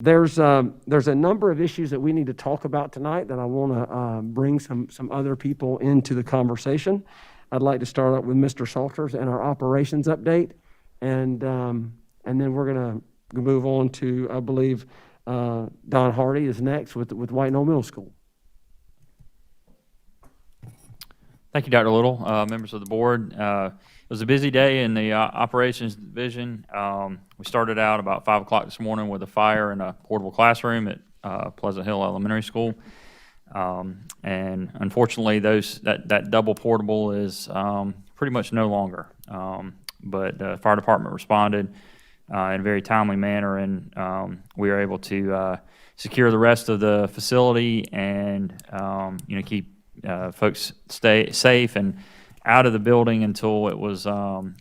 There's a number of issues that we need to talk about tonight that I want to bring some other people into the conversation. I'd like to start out with Mr. Salters and our operations update, and then we're going to move on to, I believe, Don Hardy is next with White Knoll Middle School. Thank you, Dr. Little, members of the board. It was a busy day in the operations division. We started out about 5 o'clock this morning with a fire in a portable classroom at Pleasant Hill Elementary School. And unfortunately, that double portable is pretty much no longer. But the fire department responded in a very timely manner, and we were able to secure the rest of the facility and keep folks stay safe and out of the building until it was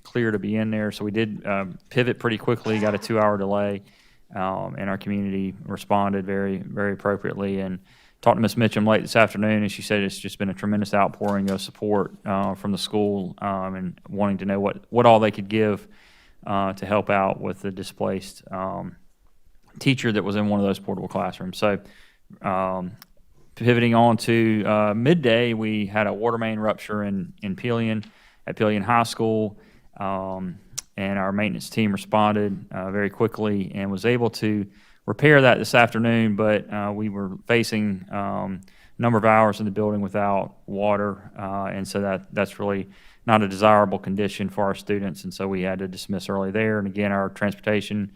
clear to be in there. So we did pivot pretty quickly, got a 2-hour delay, and our community responded very, very appropriately. And talked to Ms. Mitchum late this afternoon, and she said it's just been a tremendous outpouring of support from the school and wanting to know what all they could give to help out with the displaced teacher that was in one of those portable classrooms. So pivoting on to midday, we had a water main rupture in Pelion at Pelion High School, and our maintenance team responded very quickly and was able to repair that this afternoon, but we were facing a number of hours in the building without water, and so that's really not a desirable condition for our students, and so we had to dismiss early there. And again, our transportation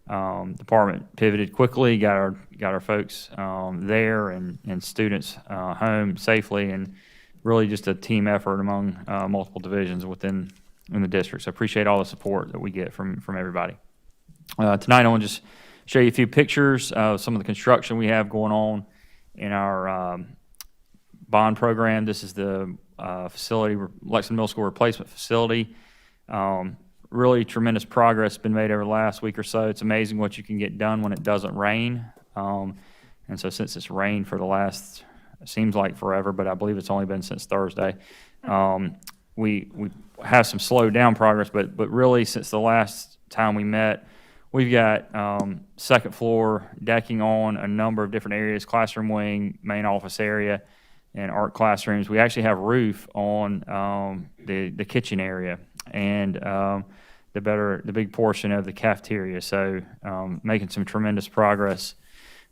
department pivoted quickly, got our folks there and students home safely, and really just a team effort among multiple divisions in the district. So I appreciate all the support that we get from everybody. Tonight I want to just show you a few pictures of some of the construction we have going on in our bond program. This is the facility, Lexington Middle School replacement facility. Really tremendous progress been made over the last week or so. It's amazing what you can get done when it doesn't rain. And so since it's rained for the last, it seems like forever, but I believe it's only been since Thursday, we have some slowed down progress, but really since the last time we met, we've got second floor decking on a number of different areas, classroom wing, main office area, and art classrooms. We actually have roof on the kitchen area and the big portion of the cafeteria. So making some tremendous progress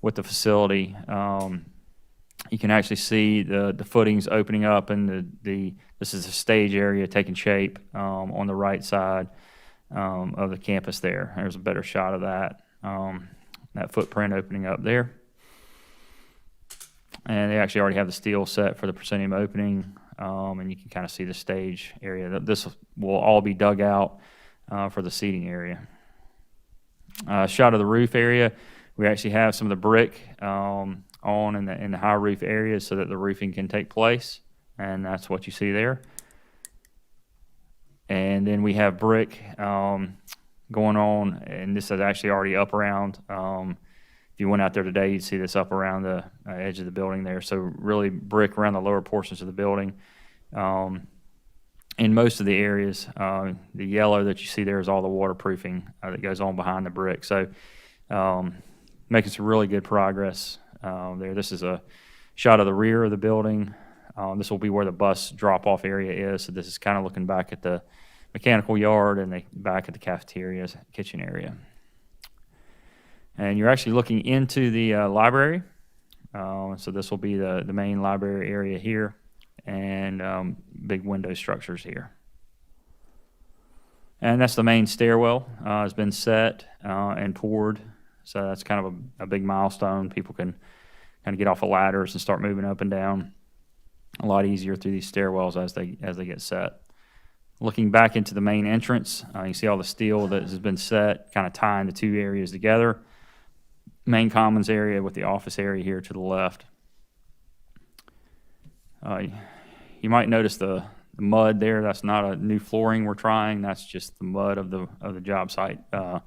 with the facility. You can actually see the footings opening up, and this is a stage area taking shape on the right side of the campus there. There's a better shot of that footprint opening up there. And they actually already have the steel set for the proscenium opening, and you can kind of see the stage area. This will all be dug out for the seating area. Shot of the roof area. We actually have some of the brick on in the high roof areas so that the roofing can take place, and that's what you see there. And then we have brick going on, and this is actually already up around. If you went out there today, you'd see this up around the edge of the building there. So really brick around the lower portions of the building. In most of the areas, the yellow that you see there is all the waterproofing that goes on behind the brick. So making some really good progress there. This is a shot of the rear of the building. This will be where the bus drop-off area is. So this is kind of looking back at the mechanical yard and back at the cafeteria, kitchen area. And you're actually looking into the library. So this will be the main library area here, and big window structures here. And that's the main stairwell. Has been set and poured. So that's kind of a big milestone. People can kind of get off of ladders and start moving up and down a lot easier through these stairwells as they get set. Looking back into the main entrance, you see all the steel that has been set, kind of tying the two areas together. Main commons area with the office area here to the left. You might notice the mud there. That's not a new flooring we're trying. That's just the mud of the job site that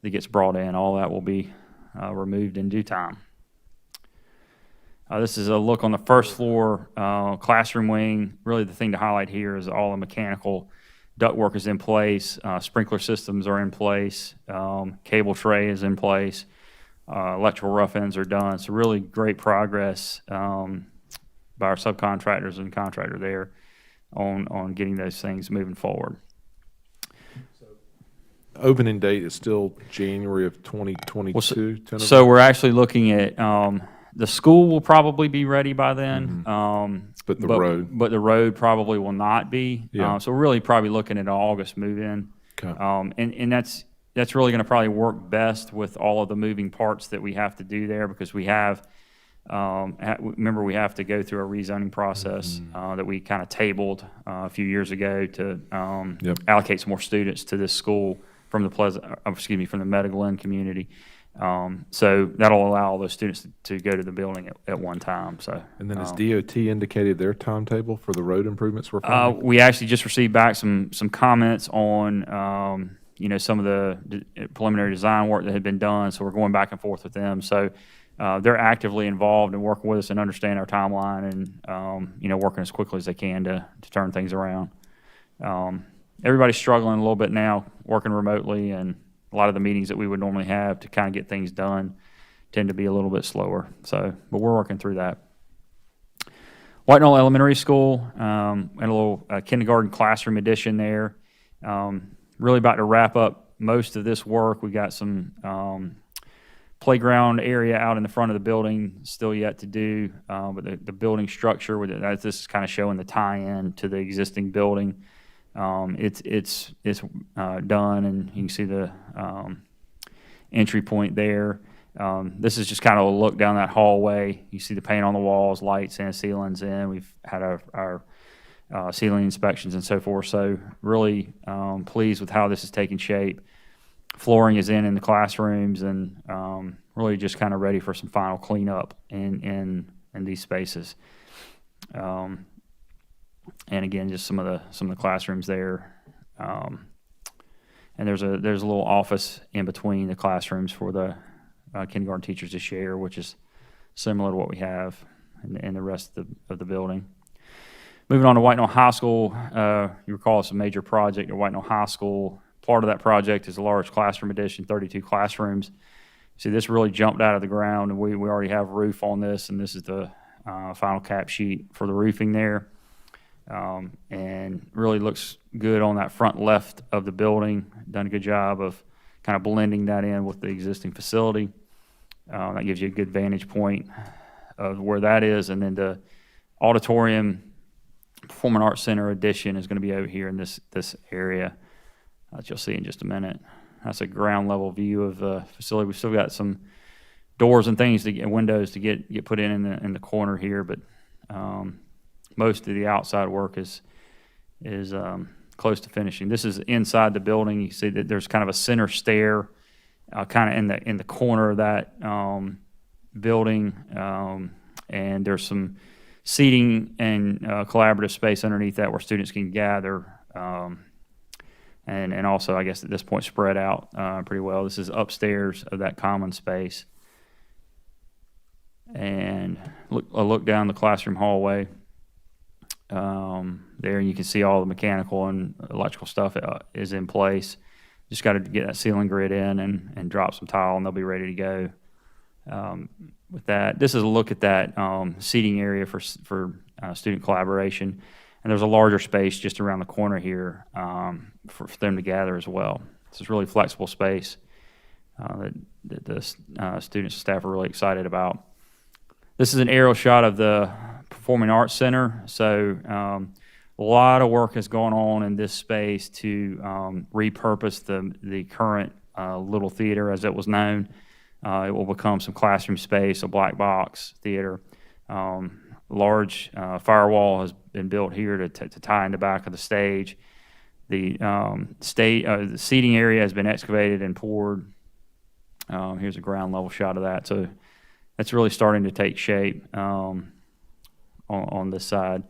gets brought in. All that will be removed in due time. This is a look on the first floor classroom wing. Really the thing to highlight here is all the mechanical ductwork is in place, sprinkler systems are in place, cable tray is in place. electrical rough ends are done. So really great progress by our subcontractors and contractor there on getting those things moving forward. Opening date is still January of 2022? So we're actually looking at, the school will probably be ready by then. But the road? But the road probably will not be. Yeah. So we're really probably looking at an August move-in. Okay. And that's really going to probably work best with all of the moving parts that we have to do there, because we have, remember, we have to go through a rezoning process that we kind of tabled a few years ago to allocate some more students to this school from the from the Meadow Glen community. So that'll allow all those students to go to the building at one time. So. And then has DOT indicated their timetable for the road improvements we're planning? We actually just received back some comments on, some of the preliminary design work that had been done. So we're going back and forth with them. So they're actively involved and working with us and understand our timeline and, working as quickly as they can to turn things around. Everybody's struggling a little bit now, working remotely, and a lot of the meetings that we would normally have to kind of get things done tend to be a little bit slower. So, but we're working through that. White Knoll Elementary School, and a little kindergarten classroom addition there. Really about to wrap up most of this work. We got some playground area out in the front of the building still yet to do, but the building structure, this is kind of showing the tie-in to the existing building. It's done, and you can see the entry point there. This is just kind of a look down that hallway. You see the paint on the walls, lights and ceilings in. We've had our ceiling inspections and so forth. So really pleased with how this is taking shape. Flooring is in the classrooms, and really just kind of ready for some final cleanup in these spaces. And again, just some of the classrooms there. And there's a little office in between the classrooms for the kindergarten teachers to share, which is similar to what we have in the rest of the building. Moving on to White Knoll High School, you recall it's a major project at White Knoll High School. Part of that project is a large classroom addition, 32 classrooms. See, this really jumped out of the ground, and we already have roof on this, and this is the final cap sheet for the roofing there. And really looks good on that front left of the building. Done a good job of kind of blending that in with the existing facility. That gives you a good vantage point of where that is. And then the auditorium, Performing Arts Center addition is going to be over here in this area that you'll see in just a minute. That's a ground level view of the facility. We've still got some doors and things windows to get put in the corner here, but most of the outside work is close to finishing. This is inside the building. You see that there's kind of a center stair, kind of in the corner of that building, and there's some seating and collaborative space underneath that where students can gather, and also, I guess at this point, spread out pretty well. This is upstairs of that common space, and a look down the classroom hallway. There you can see all the mechanical and electrical stuff is in place. Just got to get that ceiling grid in and drop some tile, and they'll be ready to go. With that, this is a look at that seating area for student collaboration, and there's a larger space just around the corner here for them to gather as well. This is really flexible space that the students and staff are really excited about. This is an aerial shot of the Performing Arts Center. So a lot of work has gone on in this space to repurpose the current Little Theater, as it was known. It will become some classroom space, a black box theater. Large firewall has been built here to tie in the back of the stage. The seating area has been excavated and poured. Here's a ground level shot of that. So that's really starting to take shape on this side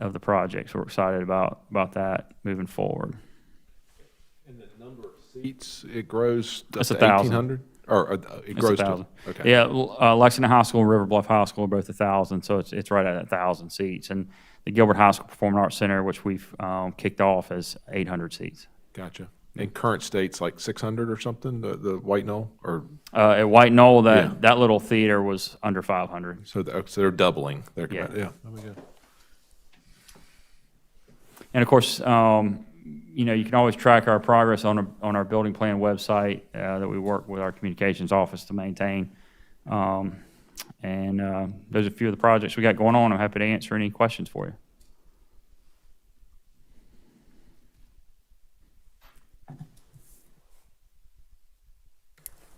of the project. So we're excited about that moving forward. And the number of seats, it grows up That's to 1,000. 1,800? Or it grows to 1,000. Okay. Yeah, Lexington High School and River Bluff High School are both 1,000, so it's right at 1,000 seats. And the Gilbert High School Performing Arts Center, which we've kicked off, is 800 seats. Gotcha. In current state's like 600 or something, the White Knoll, or, At White Knoll, Yeah. that little theater was under 500. so they're doubling their Yeah. capacity. Yeah, that'd be good. And of course, you know, you can always track our progress on our building plan website that we work with our communications office to maintain. And those are a few of the projects we got going on. I'm happy to answer any questions for you.